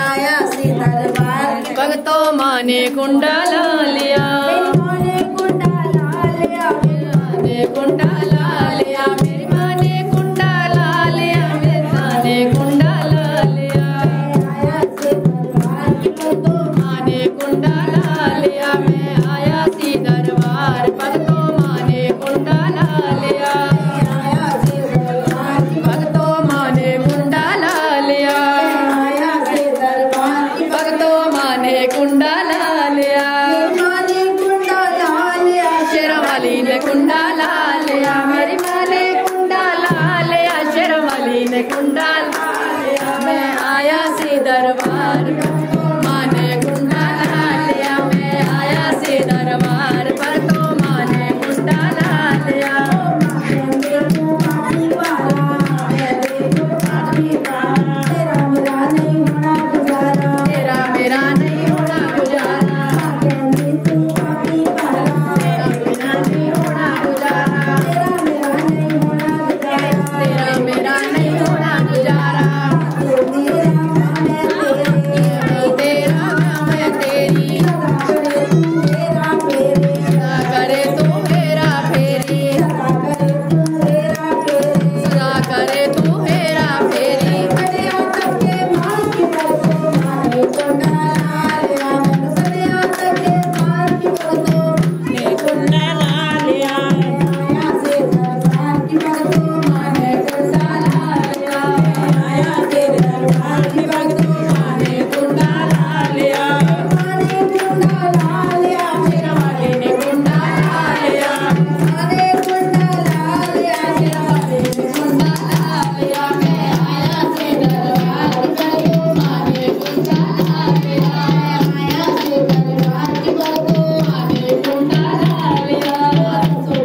आया सी दरबार। भगतों माने कुंडा ला लिया, माने कुंडा ला लिया, माने कुंडा ला लिया, मेरी माँ ने कुंडा ला लिया, मेरी माँ ने कुंडा ला लिया। आया सी दरबार भगतों माने कुंडा ला लिया, मैं आया सी दरबार। भगतों माने कुंडा ला लिया, आया सी दरबार भगतों माने कुंडा ला लिया, आया सी दरबार भगतों माने कुंडा ला लिया। माने कुंडा ला लिया, शेरावाली ने कुंडा ला लिया, मेरी माँ ने कुंडा ला लिया, शेरावाली ने कुंडा ला लिया, मैं आया सी दरबार। माँ ने कुंडा ला लिया, मैं आया सी दरबार। पर तो माँ ने कुंडा ला लिया, देखो पानी वाला, देखो पानी वाला, तेरा मेरा नहीं होना गुजारा, तेरा मेरा नहीं होना गुजारा, कहती तू पानी वाला, तेरा मेरा नहीं होना गुजारा, तेरा मेरा नहीं होना गुजारा, तेरा मेरा नहीं होना गुजारा। तू मेरा मैं तेरा, तेरा मैं तेरी, तेरा मेरे, सदा करे तू मेरा फेरी, सदा करे तू मेरा फेरी। सदा करे तू मेरा फेरी। सदिया तक के मार की भगतों माने कुंडा ला लिया, सदिया तक के मार की भगतों ने कुंडा ला लिया, आया से दरबार की भगतों माने कुंडा ला लिया, आया से दरबार की भगतों माने कुंडा ला लिया, माने कुंडा ला लिया, शेरावाली ने कुंडा ला लिया, माने कुंडा ला लिया, शेरावाली ने कुंडा ला लिया, मैं आया से दरबार की भगतों माने कुंडा ला लिया, आया से दरबार की भगतों माने कुंडा ला लिया।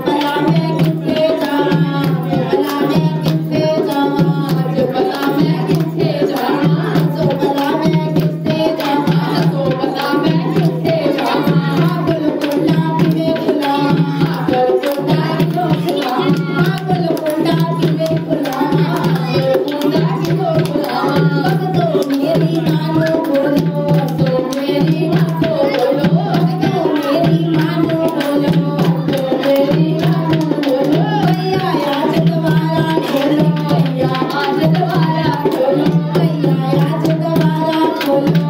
भला मैं किथे जावां, भला मैं किथे जावां, जो भला मैं किथे जावां, सो भला मैं किथे जावां, तो भला मैं किथे जावां। आगल कुंडा किवें खुलावां, आगल कुंडा किथों खुलावां, आगल कुंडा किवें खुलावां, आगल कुंडा किथों खुलावां। भगतों मेरी मानो बोलो, तो मेरी मानो बोलो, भगतों मेरी मानो बोलो, तो मेरी मानो बोलो, भैया या जगवारा खोलो, या आज द्वारा खोलो, भैया या जगवारा खोलो,